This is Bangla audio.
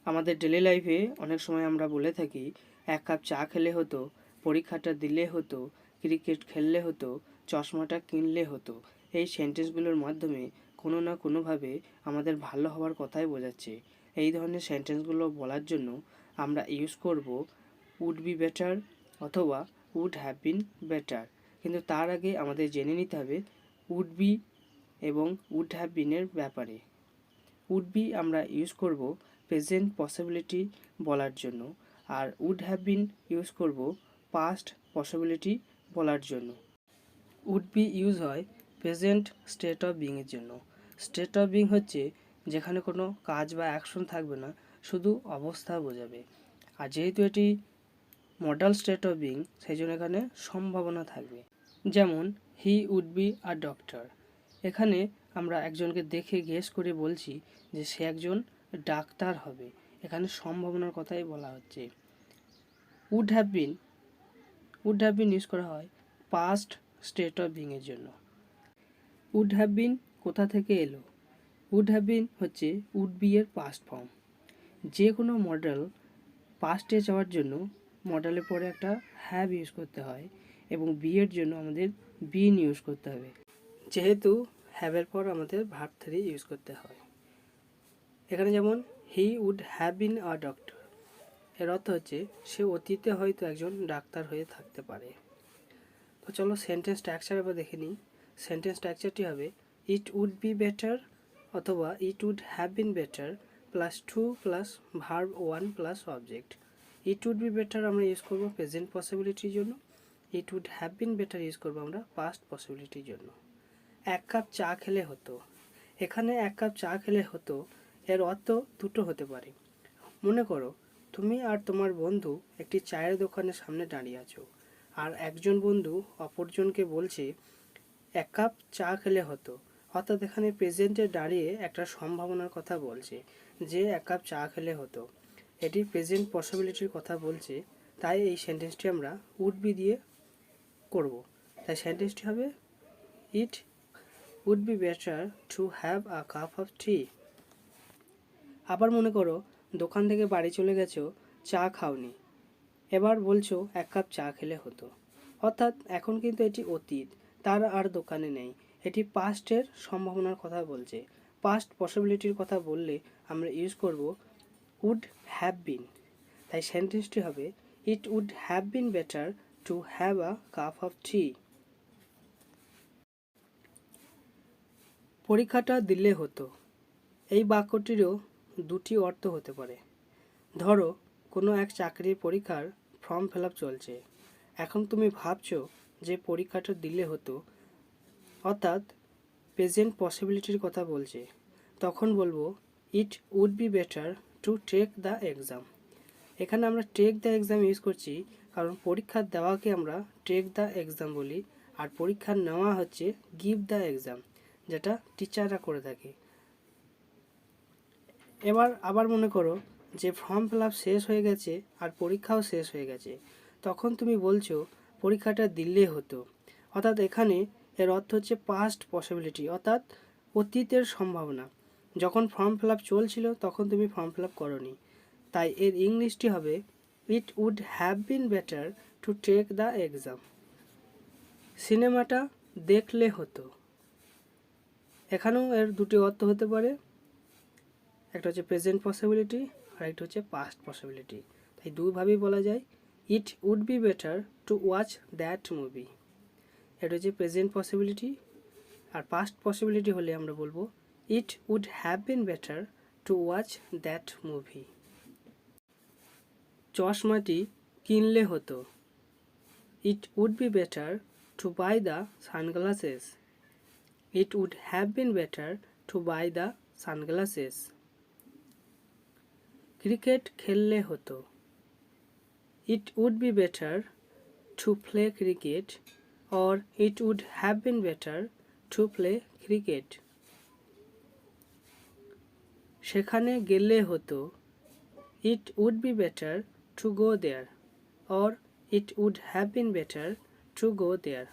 আমাদের ডেলি লাইফে অনেক সময় আমরা বলে থাকি এক কাপ চা খেলে হতো, পরীক্ষাটা দিলে হতো, ক্রিকেট খেললে হতো, চশমাটা কিনলে হতো। এই সেন্টেন্সগুলোর মাধ্যমে কোনো না কোনোভাবে আমাদের ভালো হওয়ার কথাই বোঝাচ্ছে। এই ধরনের সেন্টেন্সগুলো বলার জন্য আমরা ইউজ করব উড বি বেটার অথবা উড হ্যাভ বিন বেটার। কিন্তু তার আগে আমাদের জেনে নিতে হবে উড বি এবং উড হ্যাভ বিনের ব্যাপারে। উড বি আমরা ইউজ করব প্রেজেন্ট পসিবিলিটি বলার জন্য, আর উড হ্যাভ বিন ইউজ করব পাস্ট পসিবিলিটি বলার জন্য। উড বি ইউজ হয় প্রেজেন্ট স্টেট অফ বিংয়ের জন্য। স্টেট অফ বিং হচ্ছে যেখানে কোনো কাজ বা অ্যাকশন থাকবে না, শুধু অবস্থা বোঝাবে। আর যেহেতু এটি মডাল স্টেট অফ বিং, সেই জন্য এখানে সম্ভাবনা থাকবে। যেমন he would be a doctor. এখানে আমরা একজনকে দেখে গেস করে বলছি যে সে একজন ডাক্তার হবে। এখানে সম্ভাবনার কথাই বলা হচ্ছে। উড হ্যাভ বিন ইউজ করা হয় পাস্ট স্টেট অফ বিংয়ের জন্য। উড হ্যাভ বিন কোথা থেকে এলো? উড হ্যাভ বিন হচ্ছে উড বি এর পাস্ট ফর্ম। যে কোনো মডেল পাস্টে যাওয়ার জন্য মডেলের পরে একটা হ্যাভ ইউজ করতে হয় এবং বি এর জন্য আমাদের বিন ইউজ করতে হবে। যেহেতু হ্যাভের পর আমাদের ভার্ব 3 ইউজ করতে হয়। এখানে যেমন he would have been a doctor, এর অর্থ হচ্ছে সে অতীতে হয়তো একজন ডাক্তার হয়ে থাকতে পারে। তো চলো সেন্টেন্স স্ট্রাকচার এবার দেখে নিই। সেন্টেন্স স্ট্রাকচারটি হবে ইট উড বি বেটার অথবা it would have been better plus 2 plus verb 1 plus object. It would be better আমরা ইউজ করবো প্রেজেন্ট পসিবিলিটির জন্য, it would have been better use করবো আমরা পাস্ট পসিবিলিটির জন্য। এক কাপ চা খেলে হতো। এখানে এক কাপ চা খেলে হতো এর অর্থ দুটো হতে পারে। মনে করো তুমি আর তোমার বন্ধু একটি চায়ের দোকানের সামনে দাঁড়িয়ে আছো, আর একজন বন্ধু অপরজনকে বলছে এক কাপ চা খেলে হতো। অর্থাৎ এখানে প্রেজেন্টে দাঁড়িয়ে একটা সম্ভাবনার কথা বলছে যে এক কাপ চা খেলে হতো। এটি প্রেজেন্ট পসিবিলিটির কথা বলছে, তাই এই সেন্টেন্সটি আমরা উড বি দিয়ে করব। তাই সেন্টেন্সটি হবে it would be better to have a cup of tea. আবার মনে করো দোকান থেকে বাড়ি চলে গেছো, চা খাওনি, এবার বলছো এক কাপ চা খেলে হতো। অর্থাৎ এখন কিন্তু এটি অতীত, তার আর দোকানে নেই। এটি পাস্টের সম্ভাবনার কথা বলছে। পাস্ট পসিবিলিটির কথা বললে আমরা ইউজ করব উড হ্যাভ বিন। তাই সেন্টেন্সটি হবে it would have been better to have a cup of tea. পরীক্ষাটা দিলে হতো। এই বাক্যটিরও দুটি অর্থ হতে পারে। ধরো কোনো এক চাকরির পরীক্ষার ফর্ম ফিল আপ চলছে। এখন তুমি ভাবছো যে পরীক্ষাটা দিলে হতো, অর্থাৎ প্রেজেন্ট পসিবিলিটির কথা বলছে। তখন বলবো it would be better to take the exam. এখানে আমরা টেক দ্য এক্সাম ইউজ করছি কারণ পরীক্ষা দেওয়াকে আমরা টেক দ্য এক্সাম বলি, আর পরীক্ষা নেওয়া হচ্ছে গিভ দ্য এক্সাম, যেটা টিচাররা করে থাকে। এবার আবার মনে করো যে ফর্ম ফিল আপ শেষ হয়ে গেছে আর পরীক্ষাও শেষ হয়ে গেছে। তখন তুমি বলছো পরীক্ষাটা দিলে হতো। অর্থাৎ এখানে এর অর্থ হচ্ছে পাস্ট পসিবিলিটি, অর্থাৎ অতীতের সম্ভাবনা। যখন ফর্ম ফিল আপ চলছিল তখন তুমি ফর্ম ফিল আপ করোনি। তাই এর ইংলিশটি হবে it would have been better to take the exam. সিনেমাটা দেখলে হতো। এখানেও এর দুটি অর্থ হতে পারে, একটা হচ্ছে প্রেজেন্ট পসিবিলিটি আর একটা হচ্ছে পাস্ট পসিবিলিটি। তাই দুইভাবেই বলা যায় it would be better to watch that movie. এটা হচ্ছে প্রেজেন্ট পসিবিলিটি, আর পাস্ট পসিবিলিটি হলে আমরা বলবো it would have been better to watch that movie. চশমাটি কিনলে হতো। It would be better to buy the sunglasses. It would have been better to buy the sunglasses. Cricket খেললে হতো। It would be better to play cricket or it would have been better to play cricket. সেখানে গেলে হতো। It would be better to go there or it would have been better to go there.